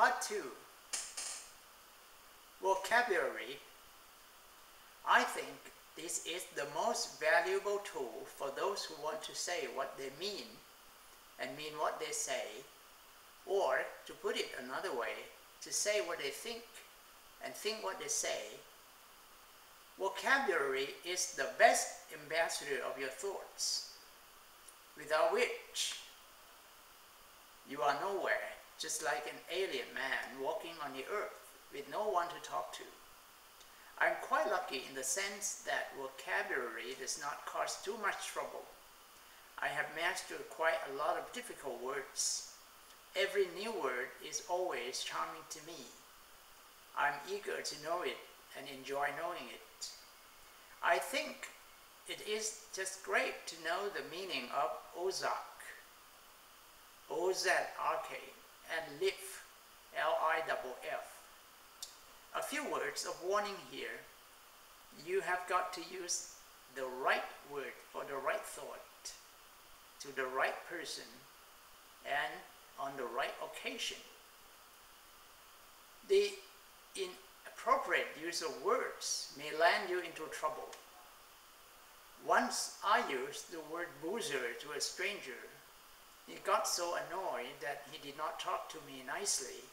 Part 2. Vocabulary. I think this is the most valuable tool for those who want to say what they mean and mean what they say, or to put it another way, to say what they think and think what they say. Vocabulary is the best ambassador of your thoughts, without which you are nowhere, just like an alien man walking on the earth with no one to talk to. I'm quite lucky in the sense that vocabulary does not cause too much trouble. I have mastered quite a lot of difficult words. Every new word is always charming to me. I'm eager to know it and enjoy knowing it. I think it is just great to know the meaning of Ozark, O-Z-R-K, and Liff, L-I-F-F. A few words of warning here. You have got to use the right word for the right thought, to the right person, and on the right occasion. The inappropriate use of words may land you into trouble. Once I used the word boozer to a stranger. He got so annoyed that he did not talk to me nicely.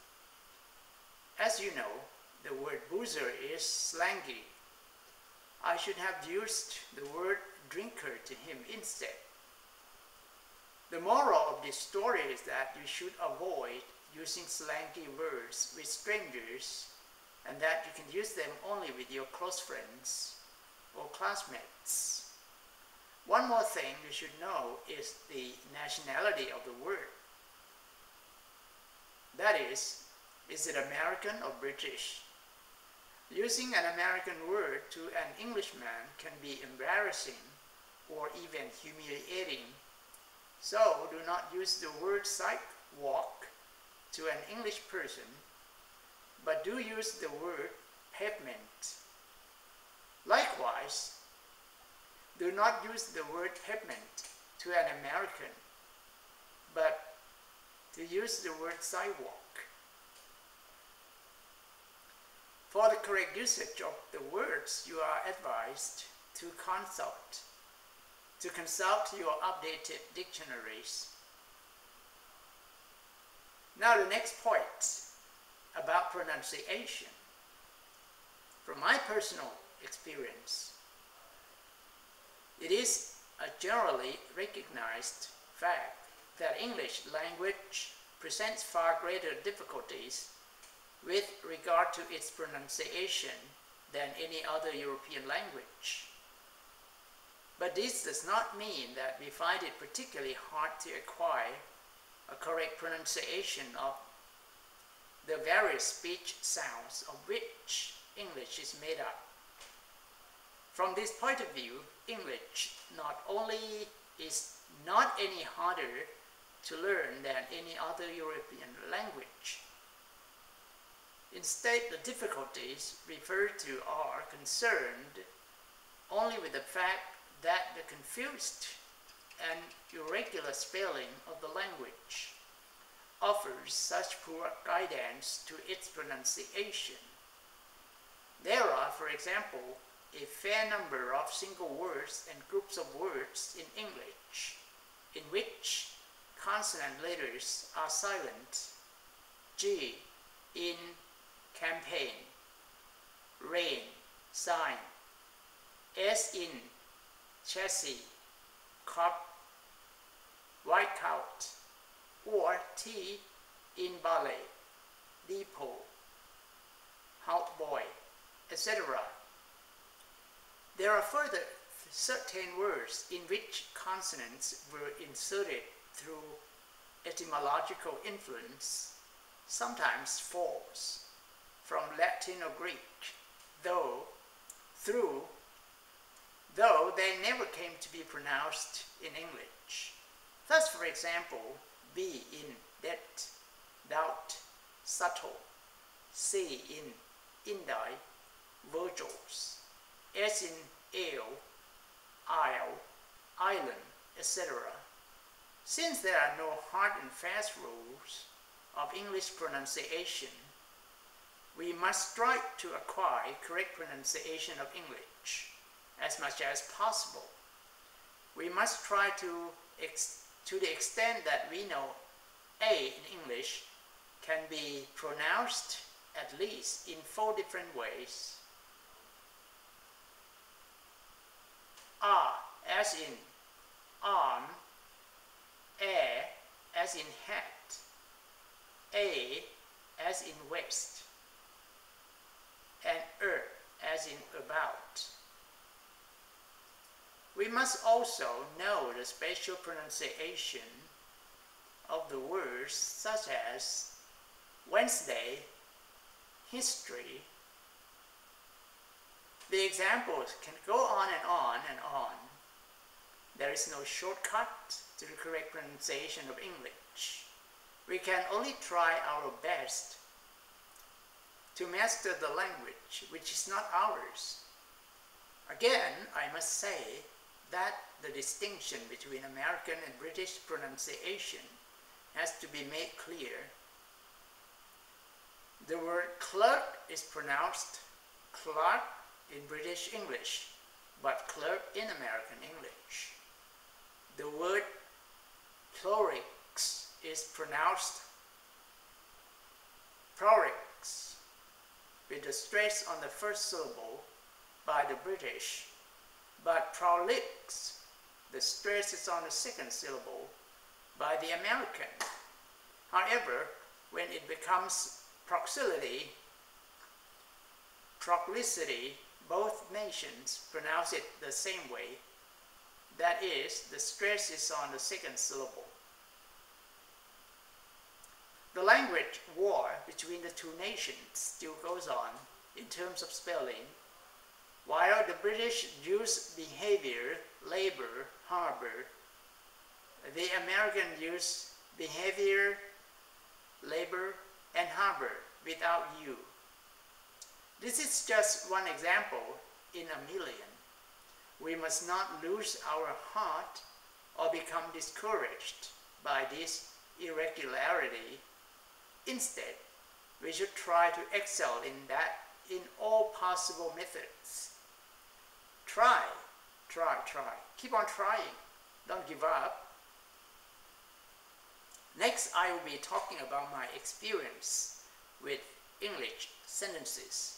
As you know, the word boozer is slangy. I should have used the word drinker to him instead. The moral of this story is that you should avoid using slangy words with strangers, and that you can use them only with your close friends or classmates. One more thing you should know is the nationality of the word. That is it American or British? Using an American word to an Englishman can be embarrassing or even humiliating. So do not use the word sidewalk to an English person, but do use the word pavement. Likewise, do not use the word pavement to an American, but to use the word sidewalk. For the correct usage of the words, you are advised to consult your updated dictionaries. Now the next point about pronunciation. From my personal experience, it is a generally recognized fact that English language presents far greater difficulties with regard to its pronunciation than any other European language. But this does not mean that we find it particularly hard to acquire a correct pronunciation of the various speech sounds of which English is made up. From this point of view, English not only is not any harder to learn than any other European language. Instead, the difficulties referred to are concerned only with the fact that the confused and irregular spelling of the language offers such poor guidance to its pronunciation. There are, for example, a fair number of single words and groups of words in English in which consonant letters are silent. G in campaign, rain, sign, S in chassis, cop, white coat, or T in ballet, depot, houseboy, etc. There are further certain words in which consonants were inserted through etymological influence, sometimes false, from Latin or Greek, though they never came to be pronounced in English. Thus, for example, B in det, doubt, subtle, C in indi, virtuals, S in ale, isle, island, etc. Since there are no hard and fast rules of English pronunciation, we must strive to acquire correct pronunciation of English as much as possible. We must try to the extent that we know A in English can be pronounced at least in 4 different ways. R as in arm, air as in hat, A as in west, and as in about. We must also know the special pronunciation of the words such as Wednesday, history. The examples can go on and on and on. There is no shortcut to the correct pronunciation of English. We can only try our best to master the language which is not ours. Again, I must say that the distinction between American and British pronunciation has to be made clear. The word clerk is pronounced Clark in British English, but clerk in American English. The word prolix is pronounced prolix with the stress on the first syllable by the British, but prolix, the stress is on the second syllable by the American. However, when it becomes proxility, both nations pronounce it the same way. That is, the stress is on the second syllable. The language war between the 2 nations still goes on in terms of spelling. While the British use behavior, labor, harbor, the American use behavior, labor, and harbor without you. This is just one example in a million. We must not lose our heart or become discouraged by this irregularity. Instead, we should try to excel in all possible methods. Try. Keep on trying. Don't give up. Next, I will be talking about my experience with English sentences.